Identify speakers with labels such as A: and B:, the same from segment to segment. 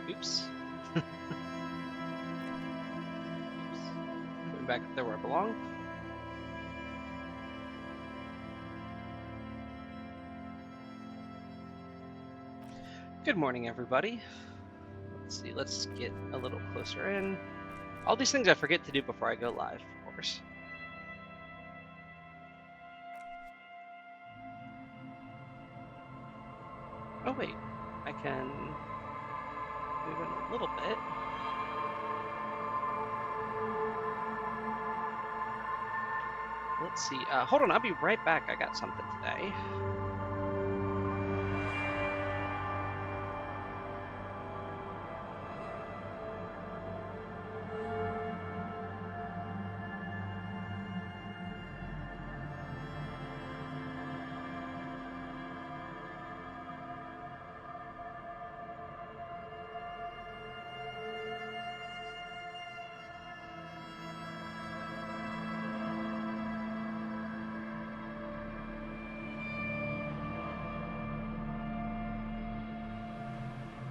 A: Oops. Oops. Going back up there where I belong. Good morning, everybody. Let's see, let's get a little closer in. All these things I forget to do before I go live, of course. Oh wait, I can move in a little bit. Let's see, hold on, I'll be right back. I got something today.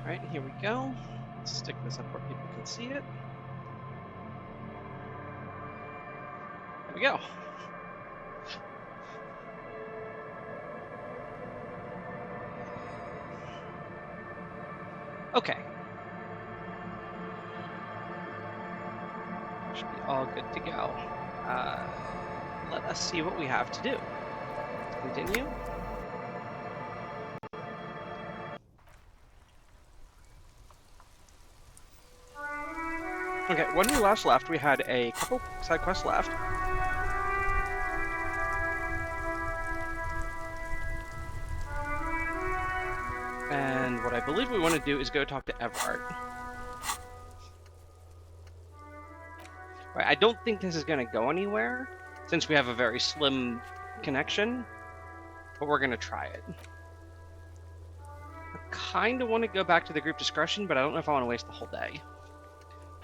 A: Alright, here we go. Let's stick this up where people can see it. There we go. Okay. Should be all good to go. Let us see what we have to do. Let's continue. Okay, when we last left, we had a couple side quests left. And what I believe we want to do is go talk to Everett. Right, I don't think this is going to go anywhere, since we have a very slim connection, but we're going to try it. I kind of want to go back to the group discussion, but I don't know if I want to waste the whole day.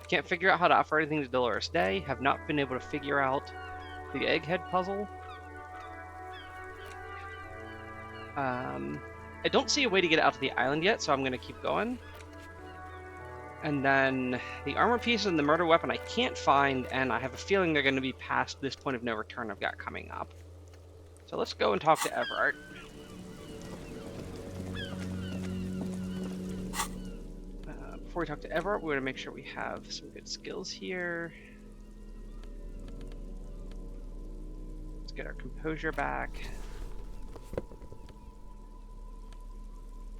A: Can't figure out how to offer anything to Dolores Day. Have not been able to figure out the egghead puzzle. I don't see a way to get out to the island yet, so I'm going to keep going. And then the armor piece and the murder weapon I can't find, and I have a feeling they're going to be past this point of no return I've got coming up. So let's go and talk to Everett. Before we talk to Everett, we want to make sure we have some good skills here. Let's get our composure back.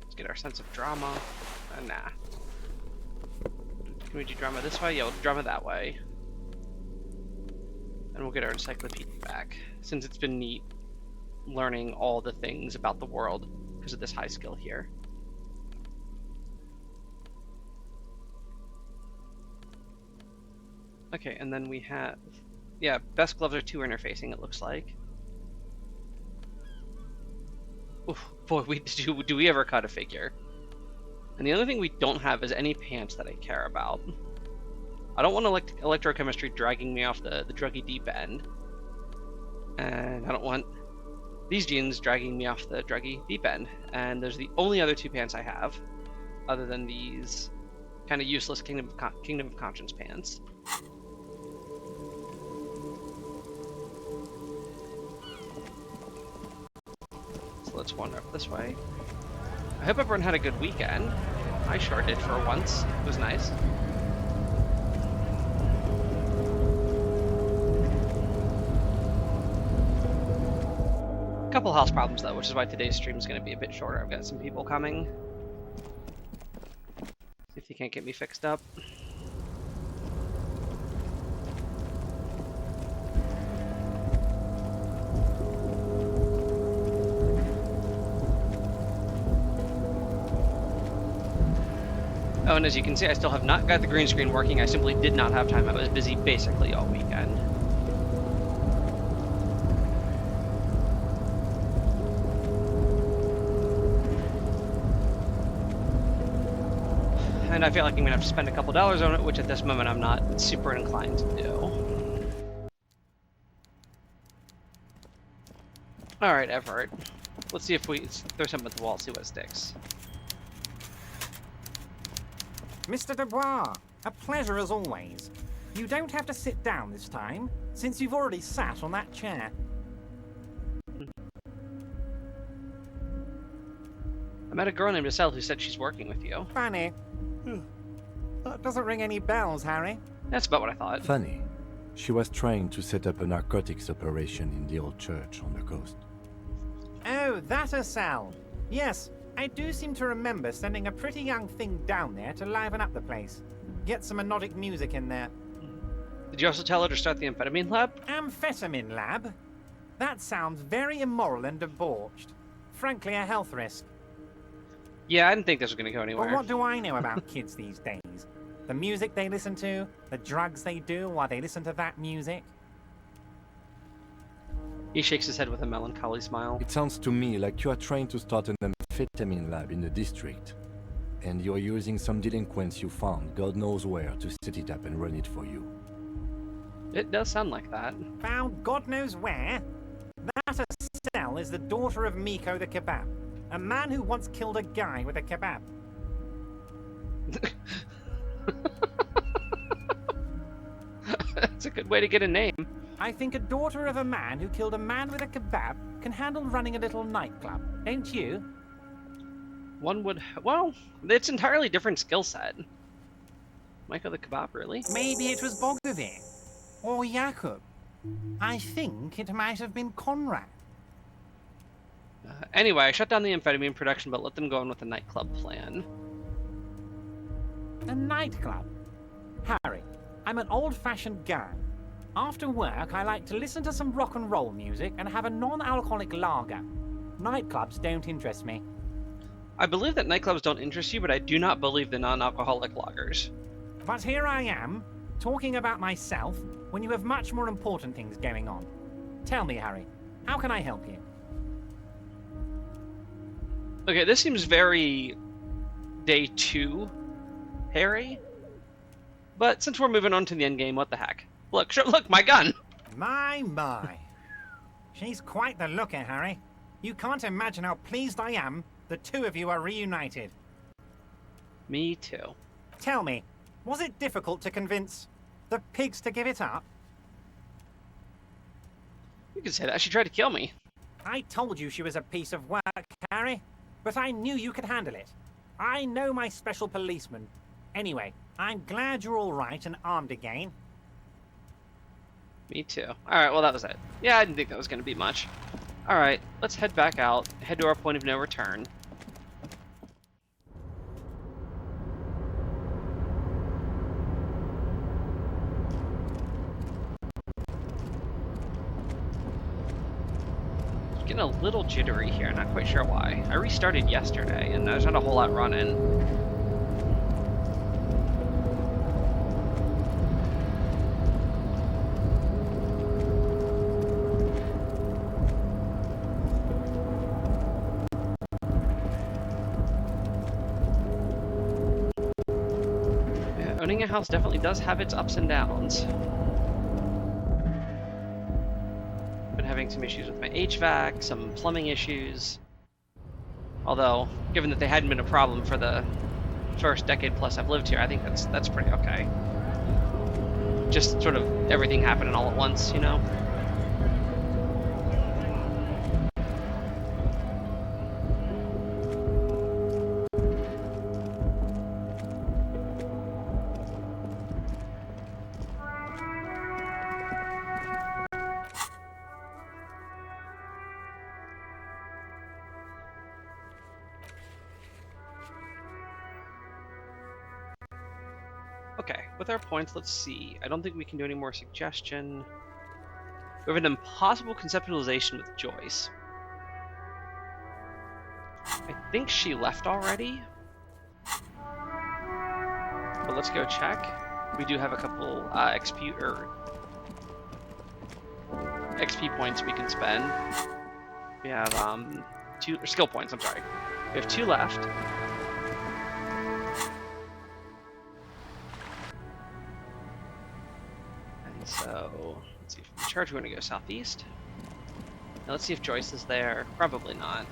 A: Let's get our sense of drama. Nah. Can we do drama this way? Yeah, we'll do drama that way. And we'll get our encyclopedia back, since it's been neat learning all the things about the world because of this high skill here. Okay, and then we have, yeah, best gloves are 2 interfacing, it looks like. Oof, boy, do we ever cut a figure. And the other thing we don't have is any pants that I care about. I don't want electrochemistry dragging me off the druggy deep end. And I don't want these jeans dragging me off the druggy deep end. And those are the only other 2 pants I have, other than these kind of useless Kingdom of Conscience pants. Let's wander up this way. I hope everyone had a good weekend. I sure did for once. It was nice. Couple house problems though, which is why today's stream is going to be a bit shorter. I've got some people coming. See if they can't get me fixed up. Oh, and as you can see, I still have not got the green screen working. I simply did not have time. I was busy basically all weekend. And I feel like I'm going to have to spend a couple dollars on it, which at this moment I'm not super inclined to do. Alright, Everett. Let's see if we throw something at the wall, see what sticks.
B: Mr. Dubois, a pleasure as always. You don't have to sit down this time, since you've already sat on that chair.
A: I met a girl named Estelle who said she's working with you.
B: Funny. That doesn't ring any bells, Harry.
A: That's about what I thought.
C: Funny. She was trying to set up a narcotics operation in the old church on the coast.
B: Oh, that Estelle. Yes, I do seem to remember sending a pretty young thing down there to liven up the place. Get some hypnotic music in there.
A: Did you also tell her to start the amphetamine lab?
B: Amphetamine lab? That sounds very immoral and debauched. Frankly, a health risk.
A: Yeah, I didn't think this was going to go anywhere.
B: But what do I know about kids these days? The music they listen to, the drugs they do while they listen to that music?
A: He shakes his head with a melancholy smile.
C: It sounds to me like you are trying to start an amphetamine lab in the district. And you're using some delinquents you found, God knows where, to set it up and run it for you.
A: It does sound like that.
B: Found God knows where? That Estelle is the daughter of Miko the Kebab. A man who once killed a guy with a kebab.
A: That's a good way to get a name.
B: I think a daughter of a man who killed a man with a kebab can handle running a little nightclub, don't you?
A: One would... Well, it's an entirely different skill set. Michael the Kebab, really?
B: Maybe it was Bogavir. Or Jakub. I think it might have been Conrad.
A: Anyway, I shut down the amphetamine production, but let them go on with a nightclub plan.
B: A nightclub? Harry, I'm an old-fashioned guy. After work, I like to listen to some rock and roll music and have a non-alcoholic lager. Nightclubs don't interest me.
A: I believe that nightclubs don't interest you, but I do not believe the non-alcoholic lagers.
B: But here I am, talking about myself, when you have much more important things going on. Tell me, Harry, how can I help you?
A: Okay, this seems very day 2, Harry. But since we're moving on to the end game, what the heck? Look, look, my gun!
B: My. She's quite the looker, Harry. You can't imagine how pleased I am the two of you are reunited.
A: Me too.
B: Tell me, was it difficult to convince the pigs to give it up?
A: You could say that. She tried to kill me.
B: I told you she was a piece of work, Harry. But I knew you could handle it. I know my special policeman. Anyway, I'm glad you're all right and armed again.
A: Me too. Alright, well that was it. Yeah, I didn't think that was going to be much. Alright, let's head back out, head to our point of no return. Getting a little jittery here, not quite sure why. I restarted yesterday, and there's not a whole lot running. Yeah, owning a house definitely does have its ups and downs. Having some issues with my HVAC, some plumbing issues. Although, given that they hadn't been a problem for the first decade plus I've lived here, I think that's pretty okay. Just sort of everything happening all at once, you know? Okay, with our points, let's see. I don't think we can do any more suggestion. We have an impossible conceptualization with Joyce. I think she left already. But let's go check. We do have a couple XP points we can spend. We have 2 skill points, I'm sorry. We have 2 left. So, let's see, from the church we're going to go southeast. Now let's see if Joyce is there. Probably not.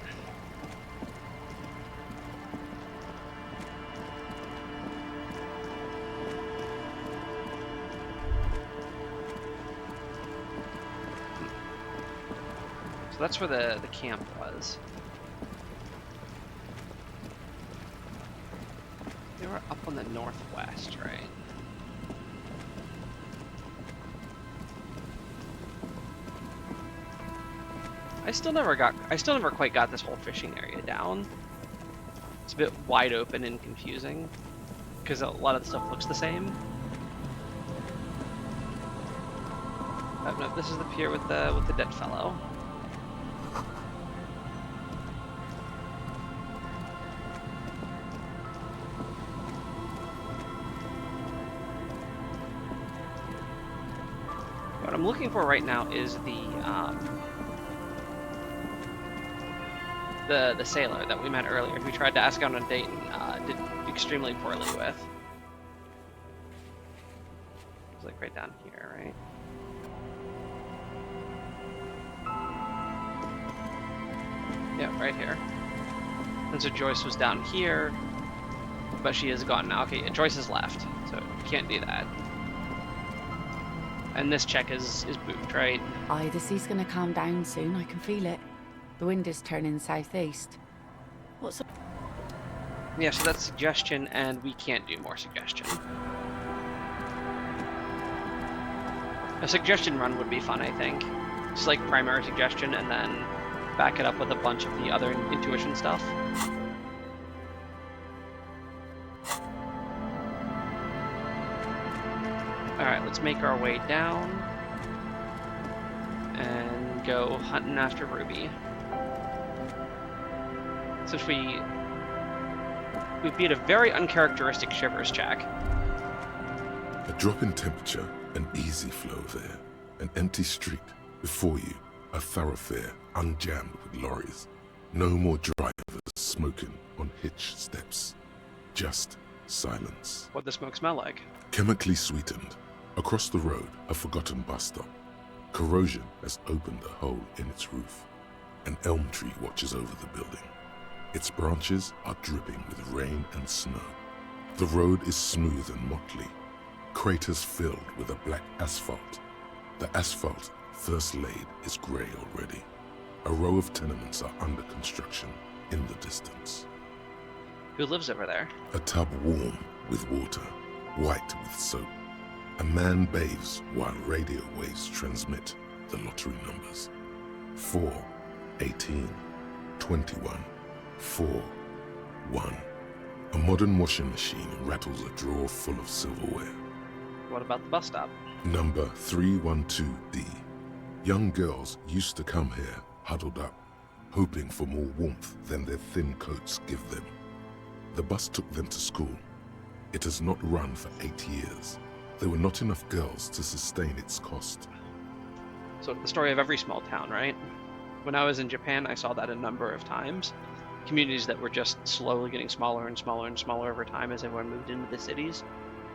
A: that's where the camp was. They were up on the northwest, right? I still never quite got this whole fishing area down. It's a bit wide open and confusing because a lot of the stuff looks the same. Oh, no, this is the pier with the dead fellow. What I'm looking for right now is the sailor that we met earlier, who tried to ask out on a date and did extremely poorly with. It's like right down here, right? Yeah, right here. And so Joyce was down here, but she is gone now. Okay, yeah, Joyce is left, so you can't do that. And this check is booked, right?
D: Aye, the sea's gonna calm down soon. I can feel it. The wind is turning southeast. What's up?
A: Yeah, so that's suggestion, and we can't do more suggestion. A suggestion run would be fun, I think. Just like primary suggestion, and then back it up with a bunch of the other intuition stuff. Alright, let's make our way down and go hunting after Ruby. Since we beat a very uncharacteristic Shivers check.
E: A drop in temperature, an easy flow of air, an empty street. Before you, a thoroughfare unjammed with lorries. No more drivers smoking on hitch steps. Just silence.
A: What'd the smoke smell like?
E: Chemically sweetened. Across the road, a forgotten bus stop. Corrosion has opened a hole in its roof. An elm tree watches over the building. Its branches are dripping with rain and snow. The road is smooth and motley. Craters filled with a black asphalt. The asphalt, first laid, is grey already. A row of tenements are under construction in the distance.
A: Who lives over there?
E: A tub warm with water, white with soap. A man bathes while radio waves transmit the lottery numbers. 4, 18, 21, 4, 1. A modern washing machine rattles a drawer full of silverware.
A: What about the bus stop?
E: Number 312D. Young girls used to come here, huddled up, hoping for more warmth than their thin coats give them. The bus took them to school. It has not run for 8 years. There were not enough girls to sustain its cost.
A: So the story of every small town, right? When I was in Japan, I saw that a number of times. Communities that were just slowly getting smaller and smaller and smaller over time as everyone moved into the cities.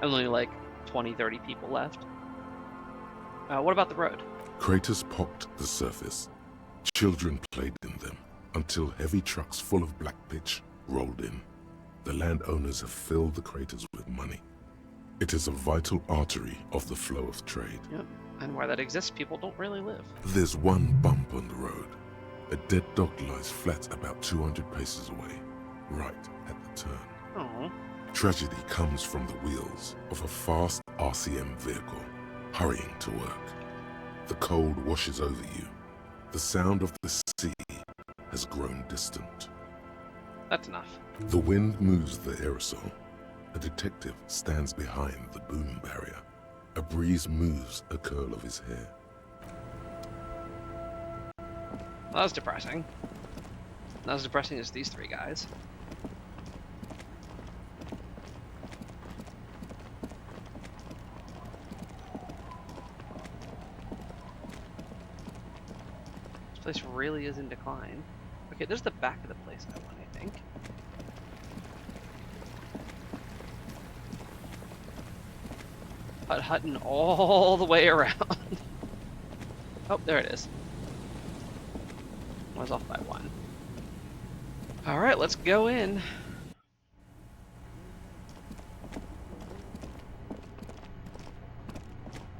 A: And only like 20, 30 people left. What about the road?
E: Craters pocked the surface. Children played in them until heavy trucks full of black pitch rolled in. The landowners have filled the craters with money. It is a vital artery of the flow of trade.
A: Yep. And where that exists, people don't really live.
E: There's one bump on the road. A dead dog lies flat about 200 paces away, right at the turn.
A: Oh.
E: Tragedy comes from the wheels of a fast RCM vehicle, hurrying to work. The cold washes over you. The sound of the sea has grown distant.
A: That's enough.
E: The wind moves the aerosol. A detective stands behind the boom barrier. A breeze moves a curl of his hair.
A: Well, that was depressing. Not as depressing as these three guys. This place really is in decline. Okay, there's the back of the place I want, I think. Hutton all the way around. Oh, there it is. I was off by 1. Alright, let's go in.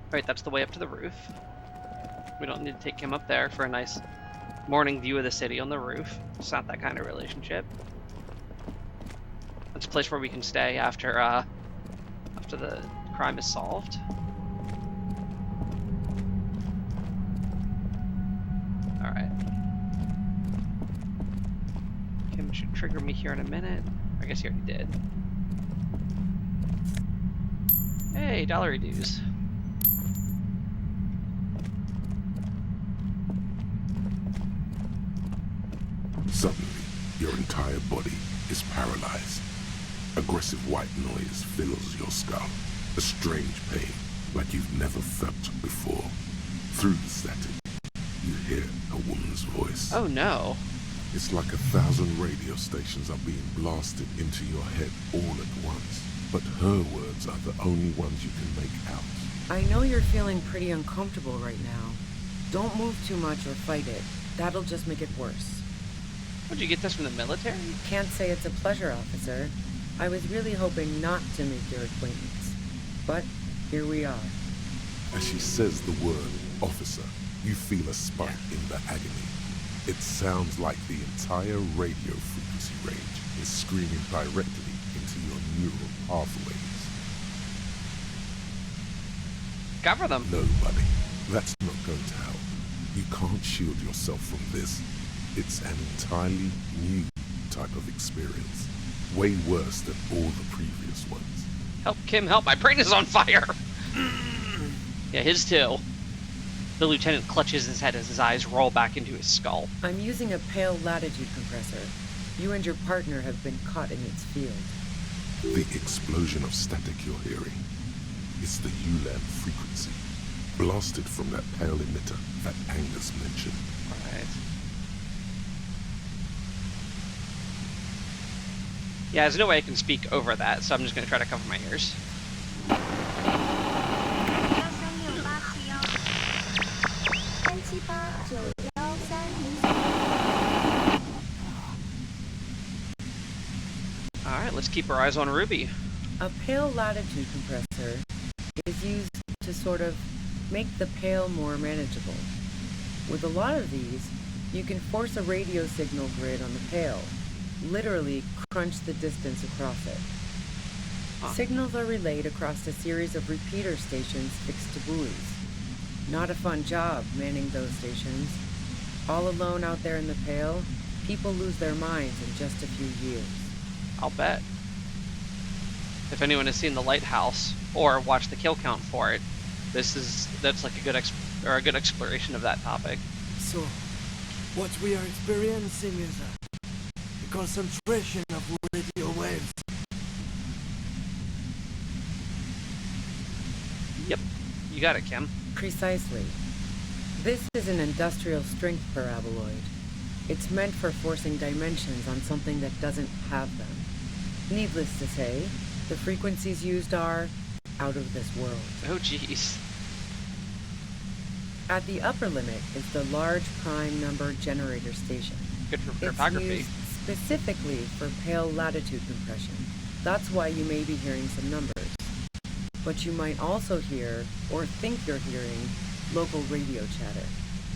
A: Alright, that's the way up to the roof. We don't need to take him up there for a nice morning view of the city on the roof. It's not that kind of relationship. It's a place where we can stay after the crime is solved. All right. Kim should trigger me here in a minute. I guess he already did. Hey, dollary dues.
E: Suddenly, your entire body is paralyzed. Aggressive white noise fills your skull. A strange pain, like you've never felt before. Through the static, you hear a woman's voice.
A: Oh no.
E: It's like 1,000 radio stations are being blasted into your head all at once. But her words are the only ones you can make out.
F: I know you're feeling pretty uncomfortable right now. Don't move too much or fight it. That'll just make it worse.
A: Would you get this from the military?
F: Can't say it's a pleasure, officer. I was really hoping not to make your acquaintance. But here we are.
E: As she says the word officer, you feel a spike in the agony. It sounds like the entire radio frequency range is screaming directly into your neural pathways.
A: Cover them.
E: No, buddy. That's not going to help. You can't shield yourself from this. It's an entirely new type of experience. Way worse than all the previous ones.
A: Help, Kim, help. My brain is on fire. Yeah, his too. The lieutenant clutches his head as his eyes roll back into his skull.
F: I'm using a pale latitude compressor. You and your partner have been caught in its field.
E: The explosion of static you're hearing. It's the ULAN frequency. Blasted from that pale emitter that Angus mentioned.
A: Right. Yeah, there's no way I can speak over that, so I'm just going to try to cover my ears. Alright, let's keep our eyes on Ruby.
F: A pale latitude compressor is used to sort of make the pale more manageable. With a lot of these, you can force a radio signal grid on the pale, literally crunch the distance across it. Signals are relayed across a series of repeater stations fixed to buoys. Not a fun job manning those stations. All alone out there in the pale, people lose their minds in just a few years.
A: I'll bet. If anyone has seen The Lighthouse or watched the kill count for it, that's like a good exploration of that topic.
G: So, what we are experiencing is a concentration of radio waves.
A: Yep, you got it, Kim.
F: Precisely. This is an industrial strength paraboloid. It's meant for forcing dimensions on something that doesn't have them. Needless to say, the frequencies used are out of this world.
A: Oh, jeez.
F: At the upper limit is the large prime number generator station.
A: Good for
F: It's
A: cryptography.
F: used specifically for pale latitude compression. That's why you may be hearing some numbers. But you might also hear, or think you're hearing, local radio chatter.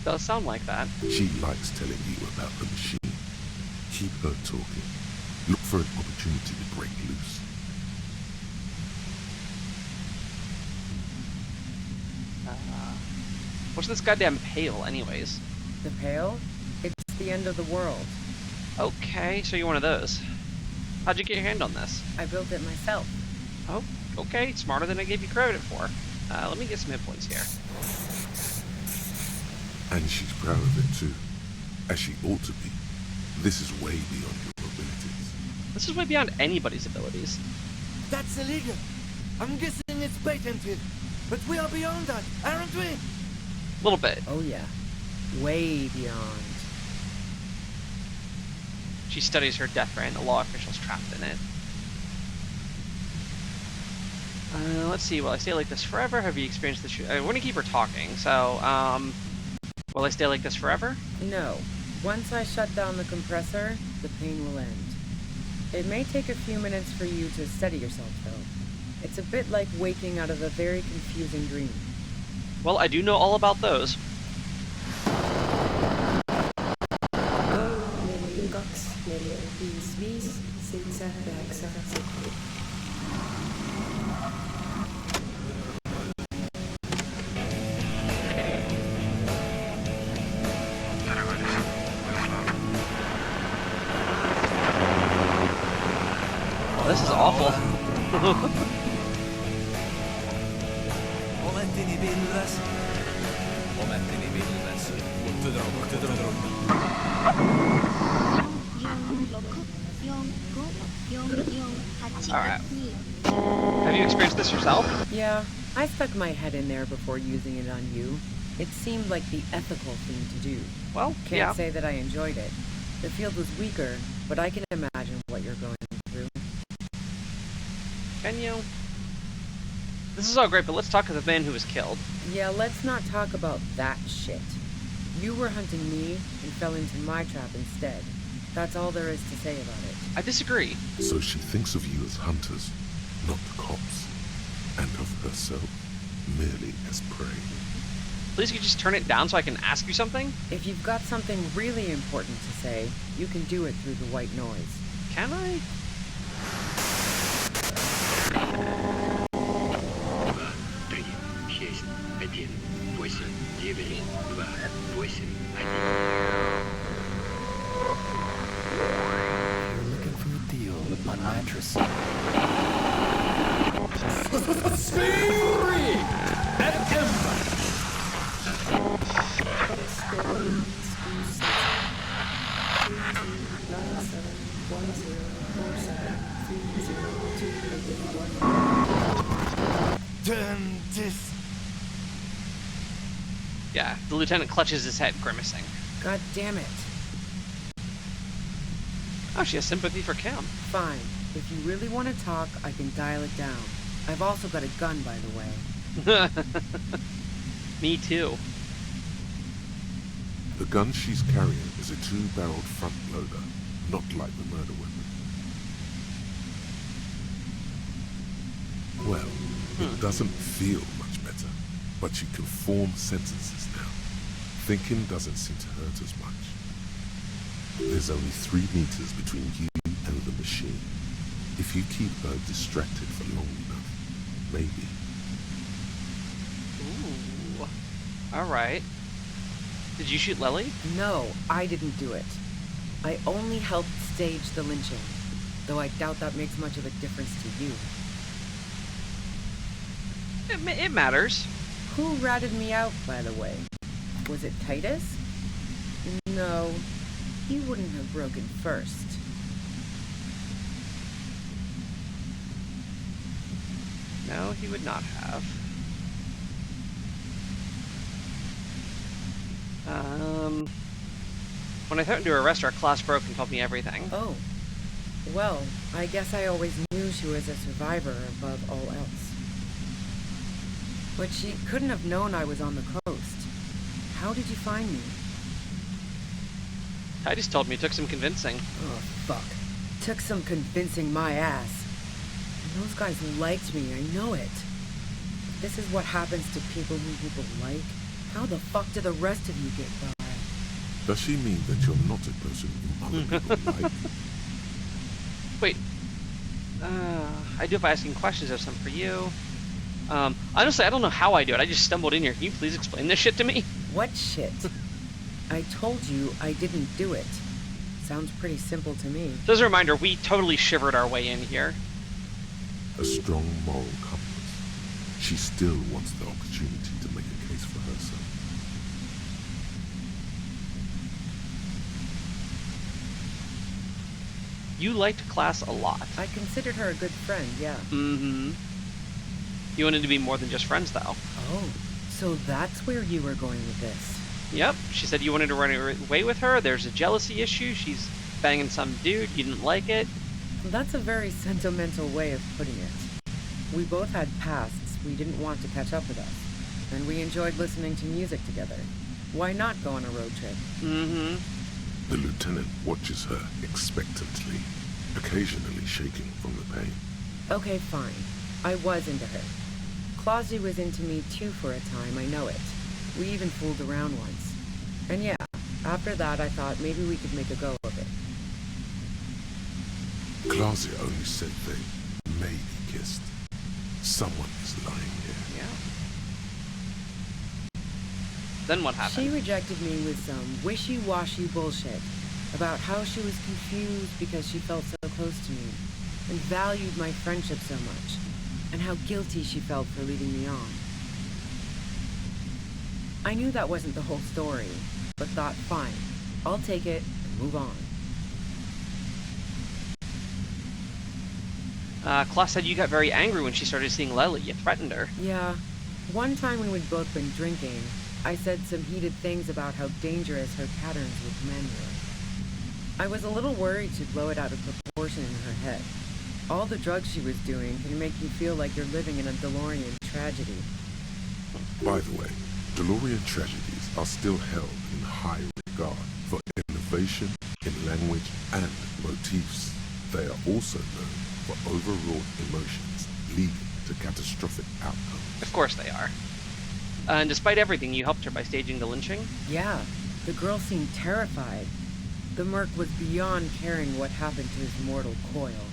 A: Does sound like that.
E: She likes telling you about the machine. Keep her talking. Look for an opportunity to break loose.
A: What's this goddamn pale, anyways?
F: The pale? It's the end of the world.
A: Okay, so you're one of those. How'd you get your hand on this?
F: I built it myself.
A: Oh, okay, smarter than I gave you credit for. Let me get some hit points here.
E: And she's proud of it too. As she ought to be. This is way beyond your abilities.
A: This is way beyond anybody's abilities.
G: That's illegal. I'm guessing it's patented. But we are beyond that, aren't we?
A: A little bit.
F: Oh yeah. Way beyond.
A: She studies her death ray and the law officials trapped in it. Let's see, will I stay like this forever? Have you experienced this? I want to keep her talking, so, will I stay like this forever?
F: No. Once I shut down the compressor, the pain will end. It may take a few minutes for you to steady yourself, though. It's a bit like waking out of a very confusing dream.
A: Well, I do know all about those.
F: Vis senza vexatio.
A: Oh, this is awful.
G: Omettini pilles. Omettini pilles.
A: Alright. Have you experienced this yourself?
F: Yeah, I stuck my head in there before using it on you. It seemed like the ethical thing to do.
A: Well,
F: Can't
A: yeah.
F: say that I enjoyed it. The field was weaker, but I can imagine what you're going through.
A: Can you? This is all great, but let's talk to the man who was killed.
F: Yeah, let's not talk about that shit. You were hunting me and fell into my trap instead. That's all there is to say about it.
A: I disagree.
E: So she thinks of you as hunters, not cops, and of herself merely as prey.
A: Please, could you just turn it down so I can ask you something?
F: If you've got something really important to say, you can do it through the white noise.
A: Can I?
G: You're looking for a deal with my mattress.
A: Yeah, the lieutenant clutches his head, grimacing.
F: God damn it.
A: Oh, she has sympathy for Cam.
F: Fine. If you really want to talk, I can dial it down. I've also got a gun, by the way.
A: Me too.
E: The gun she's carrying is a two-barreled front loader, not like the murder weapon. Well, it doesn't feel much better, but she can form sentences now. Thinking doesn't seem to hurt as much. There's only 3 meters between you and the machine. If you keep her distracted for long enough, maybe.
A: Ooh. Alright. Did you shoot Lily?
F: No, I didn't do it. I only helped stage the lynching, though I doubt that makes much of a difference to you.
A: It matters.
F: Who ratted me out, by the way? Was it Titus? No, he wouldn't have broken first.
A: No, he would not have. When I threatened to arrest her, Klaus broke and told me everything.
F: Oh. Well, I guess I always knew she was a survivor above all else. But she couldn't have known I was on the coast. How did you find me?
A: Titus told me it took some convincing.
F: Oh, fuck. Took some convincing my ass. And those guys liked me, I know it. If this is what happens to people who people like, how the fuck do the rest of you get by?
E: Does she mean that you're not a person who other people like?
A: Wait. I do it by asking questions. I have some for you. Honestly, I don't know how I do it. I just stumbled in here. Can you please explain this shit to me?
F: What shit? I told you I didn't do it. Sounds pretty simple to me.
A: So as a reminder, we totally shivered our way in here.
E: A strong moral compass. She still wants the opportunity to make a case for herself.
A: You liked Klaus a lot.
F: I considered her a good friend, yeah.
A: Mm-hmm. You wanted to be more than just friends, though.
F: Oh, so that's where you were going with this.
A: Yep. She said you wanted to run away with her. There's a jealousy issue. She's banging some dude. You didn't like it.
F: That's a very sentimental way of putting it. We both had pasts we didn't want to catch up with us, and we enjoyed listening to music together. Why not go on a road trip?
A: Mm-hmm.
E: The lieutenant watches her expectantly, occasionally shaking from the pain.
F: Okay, fine. I was into her. Clausy was into me too for a time, I know it. We even fooled around once. And yeah, after that I thought maybe we could make a go of it.
E: Glazier only said they maybe kissed. Someone is lying here.
A: Yeah. Then what happened?
F: She rejected me with some wishy-washy bullshit about how she was confused because she felt so close to me and valued my friendship so much, and how guilty she felt for leading me on. I knew that wasn't the whole story, but thought, fine, I'll take it and move on.
A: Klaus said you got very angry when she started seeing Lily. You threatened her.
F: Yeah, one time when we'd both been drinking, I said some heated things about how dangerous her patterns with men were. I was a little worried she'd blow it out of proportion in her head. All the drugs she was doing can make you feel like you're living in a DeLorean tragedy.
E: By the way, DeLorean tragedies are still held in high regard for innovation in language and motifs. They are also known for overwrought emotions leading to catastrophic outcomes.
A: Of course they are. And despite everything, you helped her by staging the lynching?
F: Yeah, the girl seemed terrified. The merc was beyond caring what happened to his mortal coil.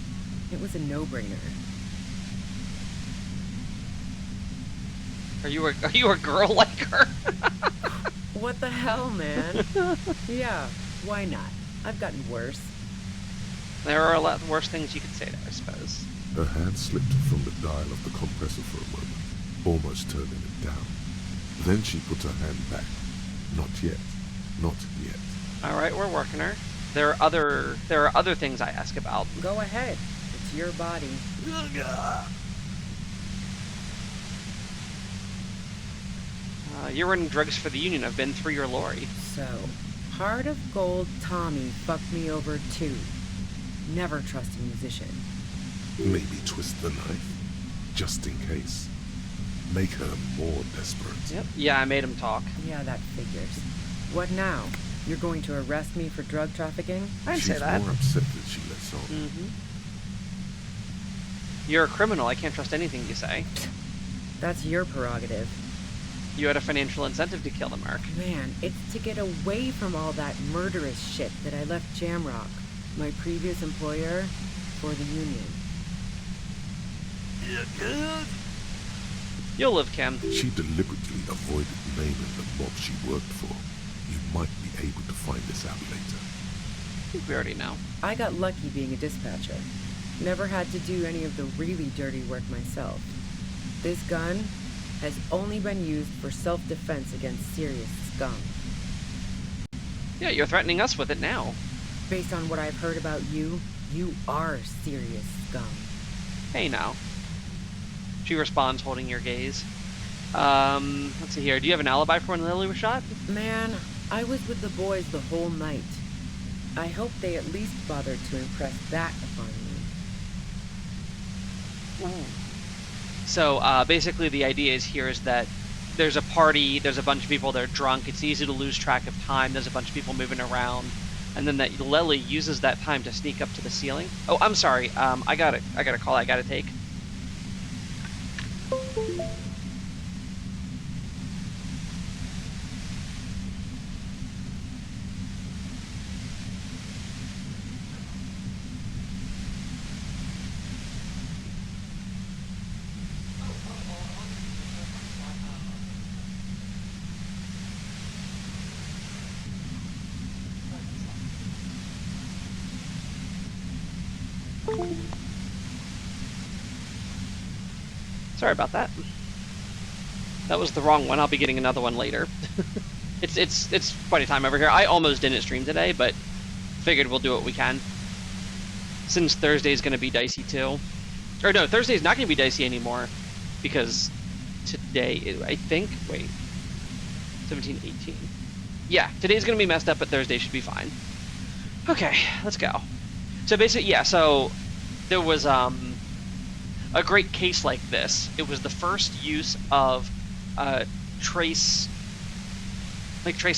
F: It was a no-brainer.
A: Are you a girl like her?
F: What the hell, man? Yeah, why not? I've gotten worse.
A: There are a lot worse things you could say there, I suppose.
E: Her hand slipped from the dial of the compressor for a moment, almost turning it down. Then she put her hand back. Not yet. Not yet.
A: Alright, we're working her. There are other things I ask about.
F: Go ahead. It's your body.
A: You're running drugs for the Union. I've been through your lorry.
F: So, Heart of Gold Tommy fucked me over too. Never trust a musician.
E: Maybe twist the knife, just in case. Make her more desperate.
A: Yep. Yeah, I made him talk.
F: Yeah, that figures. What now? You're going to arrest me for drug trafficking?
A: I'd say that.
E: She's more upset than she lets on.
A: Mm-hmm. You're a criminal. I can't trust anything you say.
F: That's your prerogative.
A: You had a financial incentive to kill the merc.
F: Man, it's to get away from all that murderous shit that I left Jamrock, my previous employer, for the Union.
A: You'll live, Kim.
E: She deliberately avoided naming the mob she worked for. You might be able to find this out later.
A: I think we already know.
F: I got lucky being a dispatcher. Never had to do any of the really dirty work myself. This gun has only been used for self-defense against serious scum.
A: Yeah, you're threatening us with it now.
F: Based on what I've heard about you, you are serious scum.
A: Hey, now. She responds, holding your gaze. Let's see here. Do you have an alibi for when Lily was shot?
F: Man, I was with the boys the whole night. I hope they at least bothered to impress that upon me.
A: So, basically the idea is that there's a party, there's a bunch of people that are drunk, it's easy to lose track of time, there's a bunch of people moving around, and then that Lily uses that time to sneak up to the ceiling. Oh, I'm sorry, I got a call I gotta take. Sorry about that. That was the wrong one. I'll be getting another one later. It's quite a time over here. I almost didn't stream today, but figured we'll do what we can. Since Thursday's going to be dicey too. Or no, Thursday's not going to be dicey anymore because today, I think, wait, 17, 18. Yeah, today's going to be messed up, but Thursday should be fine. Okay, let's go. So basically, yeah, so there was a great case like this. It was the first use of trace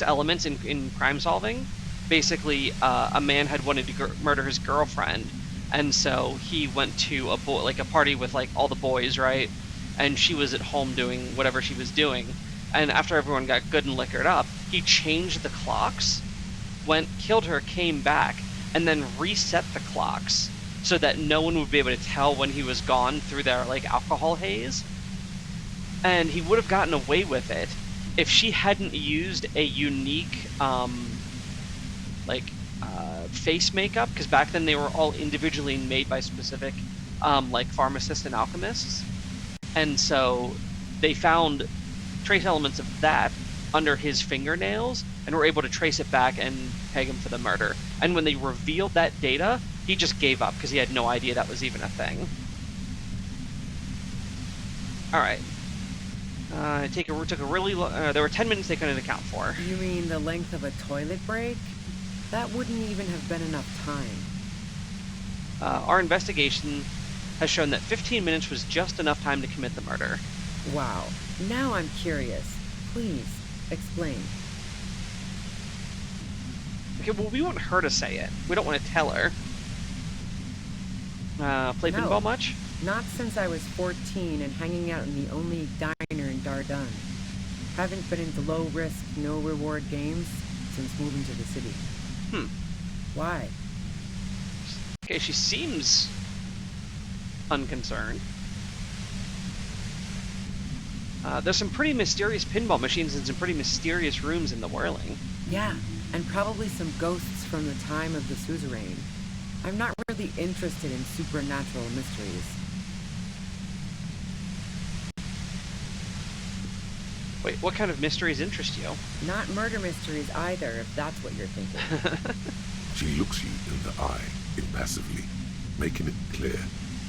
A: elements in crime solving. Basically, a man had wanted to murder his girlfriend, and so he went to a party with like all the boys, right? And she was at home doing whatever she was doing. And after everyone got good and liquored up, he changed the clocks, killed her, came back, and then reset the clocks so that no one would be able to tell when he was gone through their like alcohol haze. And he would have gotten away with it if she hadn't used a unique face makeup, because back then they were all individually made by specific like pharmacists and alchemists, and so they found trace elements of that under his fingernails and were able to trace it back and peg him for the murder. And when they revealed that data, he just gave up because he had no idea that was even a thing. All right. Took a really long. There were 10 minutes they couldn't account for.
F: You mean the length of a toilet break? That wouldn't even have been enough time.
A: Our investigation has shown that 15 minutes was just enough time to commit the murder.
F: Wow. Now I'm curious. Please, explain.
A: Okay, well, we want her to say it. We don't want to tell her. Play
F: No.
A: pinball much?
F: Not since I was 14 and hanging out in the only diner in Dardun. Haven't been into low-risk, no-reward games since moving to the city. Why?
A: Okay, she seems unconcerned. There's some pretty mysterious pinball machines in some pretty mysterious rooms in the Whirling.
F: Yeah, and probably some ghosts from the time of the suzerain. I'm not really interested in supernatural mysteries.
A: Wait, what kind of mysteries interest you?
F: Not murder mysteries either, if that's what you're thinking.
E: She looks you in the eye impassively, making it clear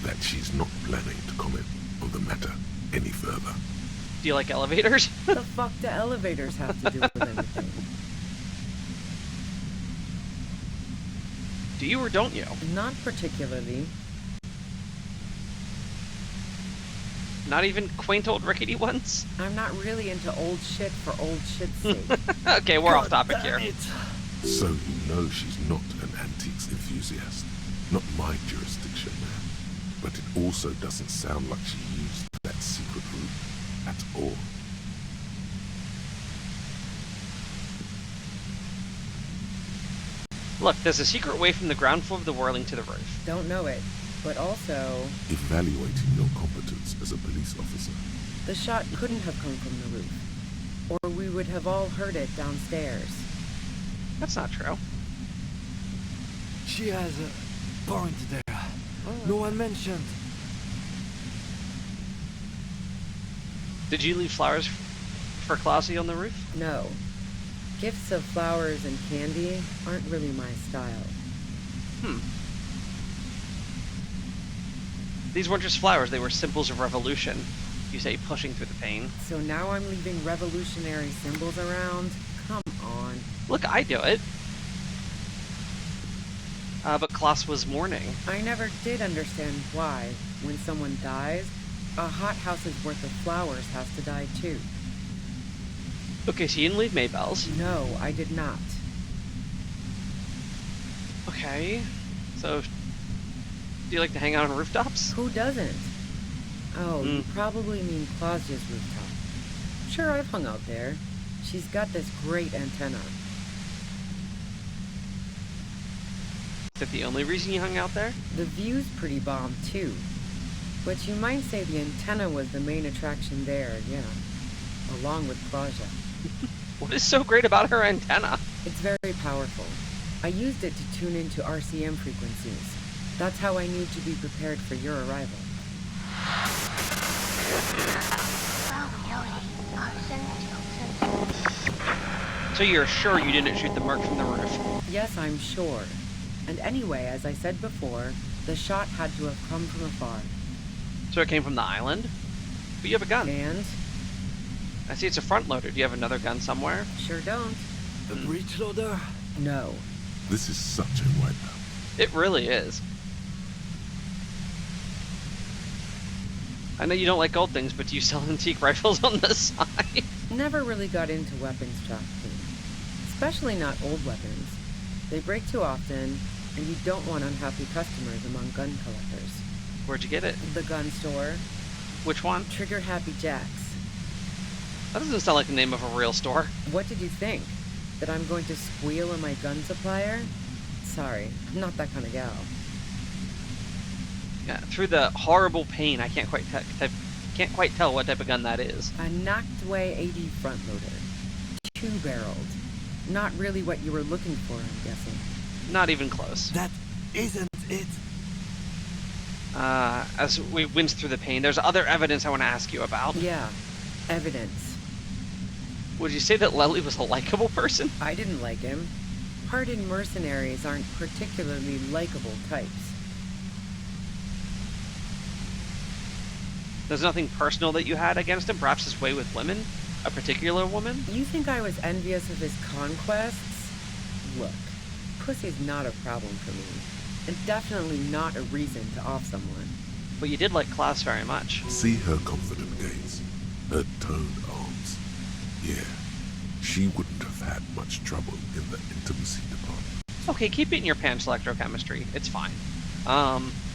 E: that she's not planning to comment on the matter any further.
A: Do you like elevators?
F: What the fuck do elevators have to do with anything?
A: Do you or don't you?
F: Not particularly.
A: Not even quaint old rickety ones?
F: I'm not really into old shit for old shit's sake.
A: Okay, we're off topic here.
E: So you know she's not an antiques enthusiast. Not my jurisdiction, man. But it also doesn't sound like she used that secret route at all.
A: Look, there's a secret way from the ground floor of the Whirling to the roof.
F: Don't know it. But also,
E: Evaluating your competence as a police officer.
F: the shot couldn't have come from the roof. Or we would have all heard it downstairs.
A: That's not true.
G: She has a point there. No one mentioned.
A: Did you leave flowers for Clausie on the roof?
F: No. Gifts of flowers and candy aren't really my style.
A: These weren't just flowers, they were symbols of revolution. You say pushing through the pain.
F: So now I'm leaving revolutionary symbols around? Come on.
A: Look, I do it. But Klaus was mourning.
F: I never did understand why, when someone dies, a hothouse's worth of flowers has to die too.
A: Okay, so you didn't leave Maybelle's.
F: No, I did not.
A: Okay, so do you like to hang out on rooftops?
F: Who doesn't? Oh, you probably mean Clausia's rooftop. Sure, I've hung out there. She's got this great antenna.
A: Is that the only reason you hung out there?
F: The view's pretty bomb, too. But you might say the antenna was the main attraction there, yeah. Along with Clausia.
A: What is so great about her antenna?
F: It's very powerful. I used it to tune into RCM frequencies. That's how I knew to be prepared for your arrival.
A: So you're sure you didn't shoot the merc from the roof?
F: Yes, I'm sure. And anyway, as I said before, the shot had to have come from afar.
A: So it came from the island? But you have a gun.
F: And?
A: I see it's a front loader. Do you have another gun somewhere?
F: Sure don't.
G: The breech loader?
F: No.
E: This is such a wipeout.
A: It really is. I know you don't like gold things, but do you sell antique rifles on the side?
F: Never really got into weapons trafficking. Especially not old weapons. They break too often, and you don't want unhappy customers among gun collectors.
A: Where'd you get it?
F: The gun store.
A: Which one?
F: Trigger Happy Jacks.
A: That doesn't sound like the name of a real store.
F: What did you think? That I'm going to squeal on my gun supplier? Sorry, I'm not that kind of gal.
A: Yeah, through the horrible pain, I can't quite tell what type of gun that is.
F: A knocked-away 80 front loader. Two-barreled. Not really what you were looking for, I'm guessing.
A: Not even close.
G: That isn't it.
A: As we wince through the pain, there's other evidence I want to ask you about.
F: Yeah, evidence.
A: Would you say that Lely was a likable person?
F: I didn't like him. Hardened mercenaries aren't particularly likable types.
A: There's nothing personal that you had against him? Perhaps his way with women? A particular woman?
F: You think I was envious of his conquests? Look, pussy's not a problem for me. And definitely not a reason to off someone.
A: But you did like Klaus very much.
E: See her confident gaze, her toned arms. Yeah, she wouldn't have had much trouble in the intimacy department.
A: Okay, keep it in your pants, electrochemistry. It's fine.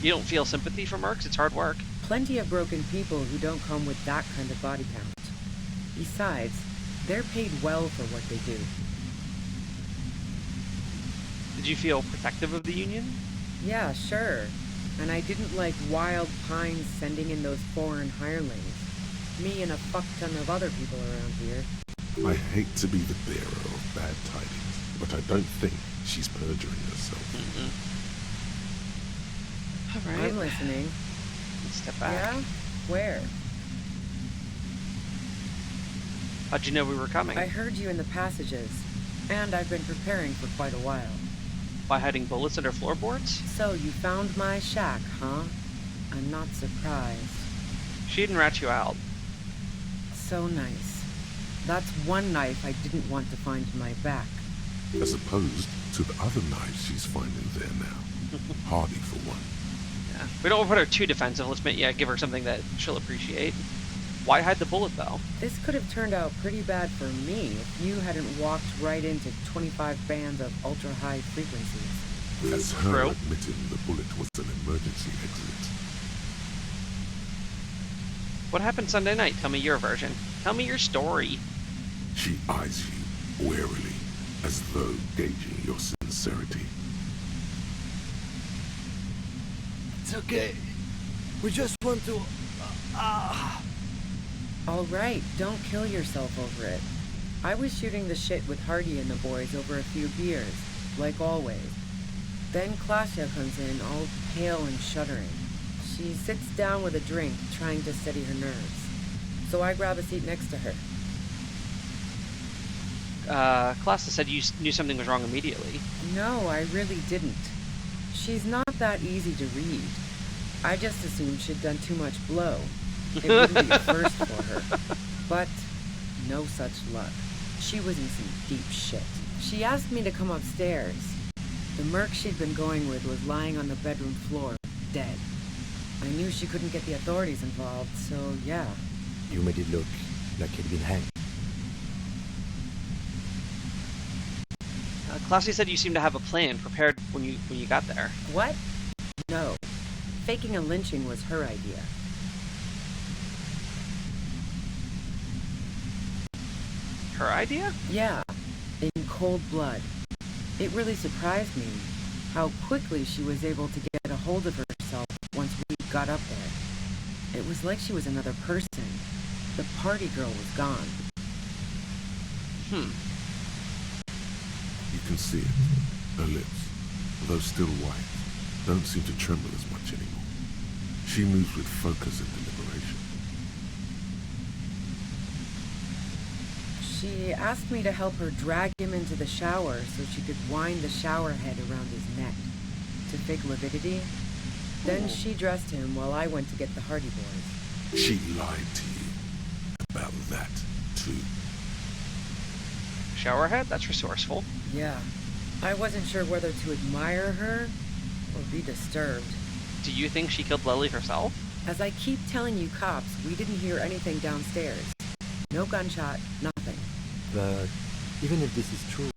A: You don't feel sympathy for mercs? It's hard work.
F: Plenty of broken people who don't come with that kind of body count. Besides, they're paid well for what they do.
A: Did you feel protective of the Union?
F: Yeah, sure. And I didn't like Wild Pines sending in those foreign hirelings. Me and a fuck ton of other people around here.
E: I hate to be the bearer of bad tidings, but I don't think she's perjuring herself.
A: All right.
F: I'm listening.
A: Let's step back.
F: Yeah? Where?
A: How'd you know we were coming?
F: I heard you in the passages, and I've been preparing for quite a while.
A: By hiding bullets under floorboards?
F: So you found my shack, huh? I'm not surprised.
A: She didn't rat you out.
F: So nice. That's one knife I didn't want to find in my back.
E: As opposed to the other knives she's finding there now. Hardy for one.
A: Yeah. We don't put her too defensive. Let's give her something that she'll appreciate. Why hide the bullet, though?
F: This could have turned out pretty bad for me if you hadn't walked right into 25 bands of ultra-high frequencies.
E: As her
A: True.
E: admitting the bullet was an emergency exit.
A: What happened Sunday night? Tell me your version. Tell me your story.
E: She eyes you warily, as though gauging your sincerity.
G: It's okay. We just want to...
F: All right, don't kill yourself over it. I was shooting the shit with Hardy and the boys over a few beers, like always. Then Klasha comes in, all pale and shuddering. She sits down with a drink, trying to steady her nerves. So I grab a seat next to her.
A: Klassa said you knew something was wrong immediately.
F: No, I really didn't. She's not that easy to read. I just assumed she'd done too much blow. It wouldn't be a first for her. But no such luck. She was in some deep shit. She asked me to come upstairs. The merc she'd been going with was lying on the bedroom floor, dead. I knew she couldn't get the authorities involved, so yeah.
C: You made it look like he'd been hanged.
A: Classy said you seemed to have a plan prepared when you got there.
F: What? No. Faking a lynching was her idea.
A: Her idea?
F: Yeah, in cold blood. It really surprised me how quickly she was able to get a hold of herself once we got up there. It was like she was another person. The party girl was gone.
E: You can see it. Her lips, though still white, don't seem to tremble as much anymore. She moves with focus and deliberation.
F: She asked me to help her drag him into the shower so she could wind the shower head around his neck to fake lividity. Then she dressed him while I went to get the Hardy Boys.
E: She lied to you about that, too.
A: Showerhead? That's resourceful.
F: Yeah, I wasn't sure whether to admire her or be disturbed.
A: Do you think she killed Lily herself?
F: As I keep telling you cops, we didn't hear anything downstairs. No gunshot, nothing.
C: But even if this is true,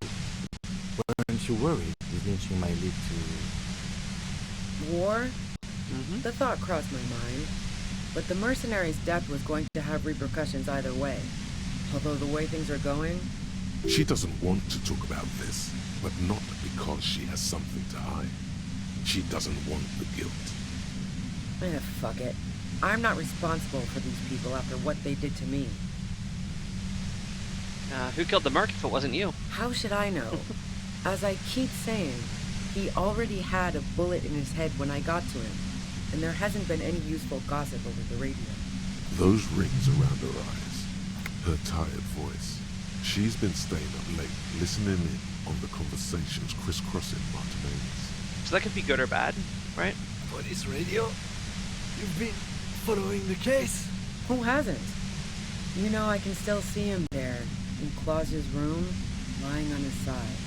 C: weren't you worried this lynching might lead to...
F: War?
A: Mm-hmm.
F: The thought crossed my mind. But the mercenary's death was going to have repercussions either way. Although the way things are going...
E: She doesn't want to talk about this, but not because she has something to hide. She doesn't want the guilt.
F: Fuck it. I'm not responsible for these people after what they did to me.
A: Who killed the merc if it wasn't you?
F: How should I know? As I keep saying, he already had a bullet in his head when I got to him, and there hasn't been any useful gossip over the radio.
E: Those rings around her eyes, her tired voice. She's been staying up late, listening in on the conversations crisscrossing Martinez.
A: So that could be good or bad, right?
G: Police radio? You've been following the case?
F: Who hasn't? You know, I can still see him there, in Claus's room, lying on his side.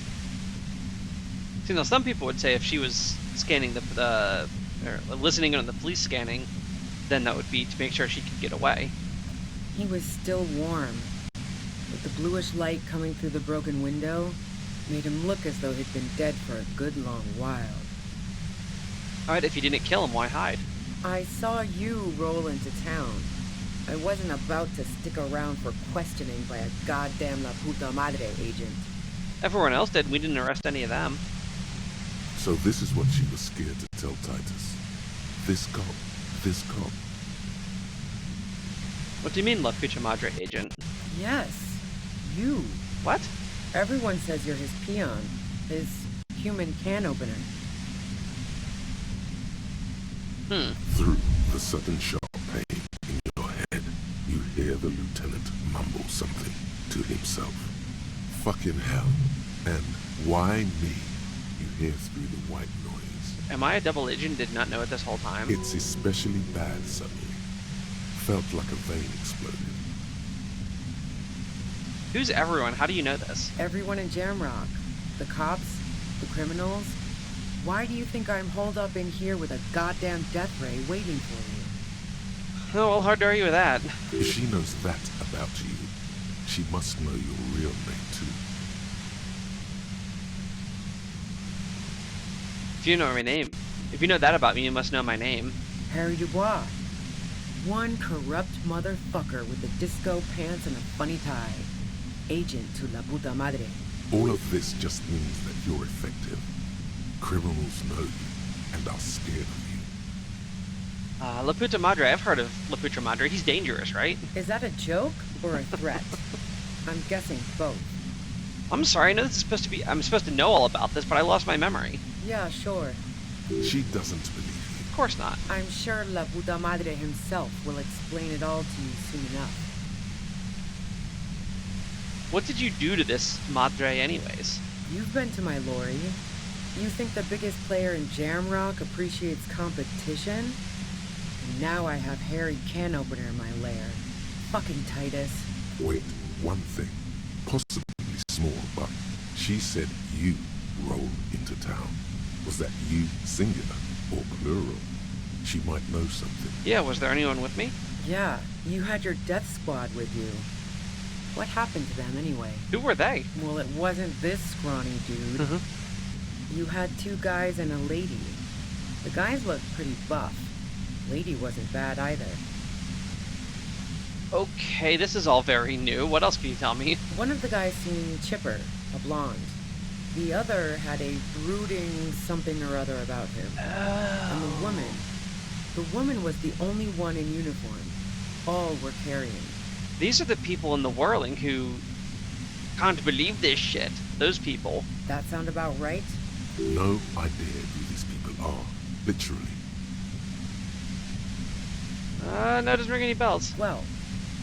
A: See, now some people would say if she was scanning or listening in on the police scanning, then that would be to make sure she could get away.
F: He was still warm, but the bluish light coming through the broken window made him look as though he'd been dead for a good long while.
A: Alright, if you didn't kill him, why hide?
F: I saw you roll into town. I wasn't about to stick around for questioning by a goddamn La Puta Madre agent.
A: Everyone else did, we didn't arrest any of them.
E: So this is what she was scared to tell Titus. This cop.
A: What do you mean, La Puta Madre agent?
F: Yes, you.
A: What?
F: Everyone says you're his peon, his human can opener.
E: Through the sudden sharp pain in your head, you hear the lieutenant mumble something to himself. Fucking hell. And why me? You hear through the white noise.
A: Am I a double agent? Did not know it this whole time.
E: It's especially bad suddenly. Felt like a vein exploded.
A: Who's everyone? How do you know this?
F: Everyone in Jamrock. The cops, the criminals. Why do you think I'm holed up in here with a goddamn death ray waiting for you?
A: Oh, well, hard to argue with that.
E: If she knows that about you, she must know your real name too.
A: If you know my name, if you know that about me, you must know my name.
F: Harry Dubois. One corrupt motherfucker with the disco pants and a funny tie. Agent to La Puta Madre.
E: All of this just means that you're effective. Criminals know you and are scared of you.
A: La Puta Madre, I've heard of La Puta Madre. He's dangerous, right?
F: Is that a joke or a threat? I'm guessing both.
A: I'm sorry, I know this is I'm supposed to know all about this, but I lost my memory.
F: Yeah, sure.
E: She doesn't believe
A: Of course not.
F: I'm sure La Puta Madre himself will explain it all to you soon enough.
A: What did you do to this Madre anyways?
F: You've been to my lorry. You think the biggest player in Jamrock appreciates competition? And now I have Harry Can Opener in my lair. Fucking Titus.
E: you. Wait, one thing. Possibly small, but she said you rolled into town. Was that you singular or plural? She might know something.
A: Yeah, was there anyone with me?
F: Yeah, you had your death squad with you. What happened to them anyway?
A: Who were they?
F: Well, it wasn't this scrawny dude. You had two guys and a lady. The guys looked pretty buff. Lady wasn't bad either.
A: Okay, this is all very new. What else can you tell me?
F: One of the guys seemed chipper, a blonde. The other had a brooding something or other about him. And the woman was the only one in uniform. All were carrying.
A: These are the people in the whirling who can't believe this shit. Those people.
F: That sound about right?
E: No idea who these people are. Literally.
A: No, it doesn't ring any bells.
F: Well,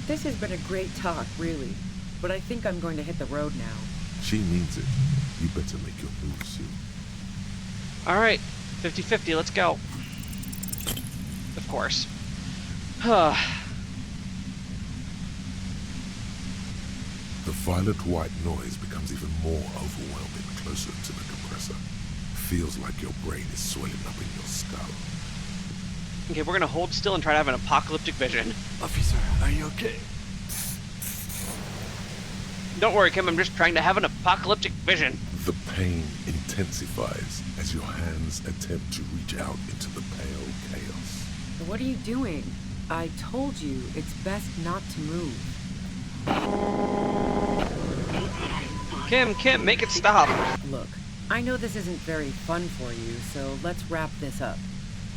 F: this has been a great talk, really. But I think I'm going to hit the road now.
E: She means it. You better make your move soon.
A: Alright, 50-50, let's go. Of course.
E: The violet-white noise becomes even more overwhelming closer to the compressor. Feels like your brain is swelling up in your skull.
A: Okay, we're gonna hold still and try to have an apocalyptic vision.
G: Officer, are you okay?
A: Don't worry, Kim, I'm just trying to have an apocalyptic vision.
E: The pain intensifies as your hands attempt to reach out into the pale chaos.
F: What are you doing? I told you it's best not to move.
A: Kim, make it stop.
F: Look, I know this isn't very fun for you, so let's wrap this up.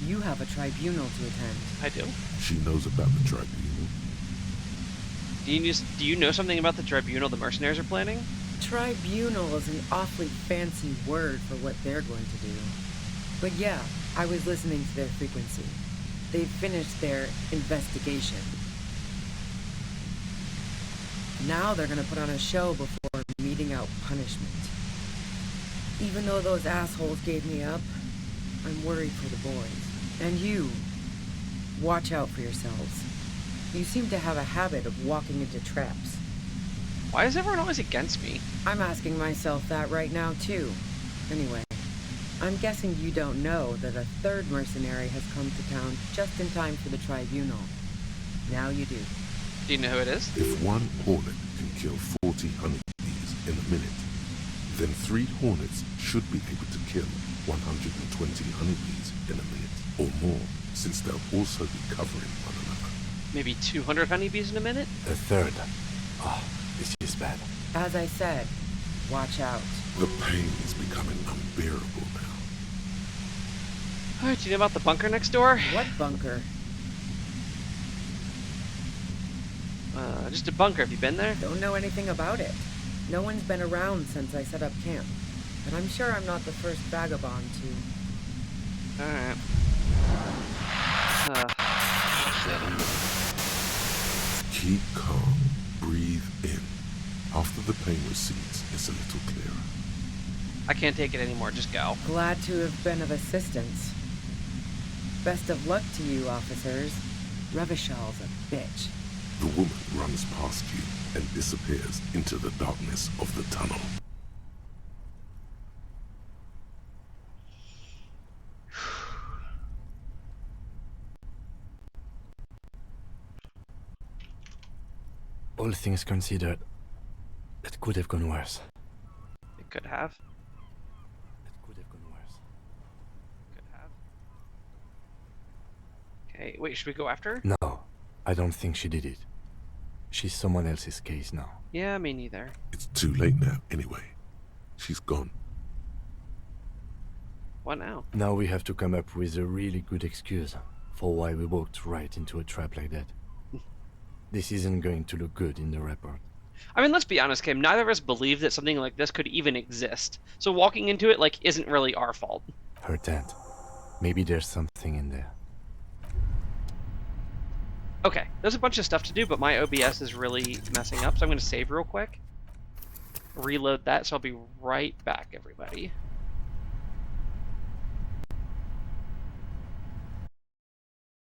F: You have a tribunal to attend.
A: I do.
E: She knows about the tribunal.
A: Do you know something about the tribunal the mercenaries are planning?
F: Tribunal is an awfully fancy word for what they're going to do. But yeah, I was listening to their frequency. They've finished their investigation. Now they're gonna put on a show before meting out punishment. Even though those assholes gave me up, I'm worried for the boys. And you, watch out for yourselves. You seem to have a habit of walking into traps.
A: Why is everyone always against me?
F: I'm asking myself that right now, too. Anyway, I'm guessing you don't know that a third mercenary has come to town just in time for the tribunal. Now you do.
A: Do you know who it is?
E: If one hornet can kill 40 honeybees in a minute, then 3 hornets should be able to kill 120 honeybees in a minute, or more, since they'll also be covering one another.
A: Maybe 200 honeybees in a minute?
C: A third. Oh, this is bad.
F: As I said, watch out.
E: The pain is becoming unbearable now.
A: Alright, do you know about the bunker next door?
F: What bunker?
A: Just a bunker. Have you been there?
F: Don't know anything about it. No one's been around since I set up camp. But I'm sure I'm not the first vagabond to...
A: Alright.
E: Keep calm. Breathe in. After the pain recedes, it's a little clearer.
A: I can't take it anymore. Just go.
F: Glad to have been of assistance. Best of luck to you, officers. Revishal's a bitch.
E: The woman runs past you and disappears into the darkness of the tunnel.
C: All things considered, it could have gone worse.
A: It could have.
C: It could have gone worse.
A: Could have. Okay, wait, should we go after her?
C: No, I don't think she did it. She's someone else's case now.
A: Yeah, me neither.
E: It's too late now, anyway. She's gone.
A: What now?
C: Now we have to come up with a really good excuse for why we walked right into a trap like that. This isn't going to look good in the report.
A: I mean, let's be honest, Kim. Neither of us believe that something like this could even exist. So walking into it, like, isn't really our fault.
C: Her tent. Maybe there's something in there.
A: Okay, there's a bunch of stuff to do, but my OBS is really messing up, so I'm going to save real quick. Reload that, so I'll be right back, everybody.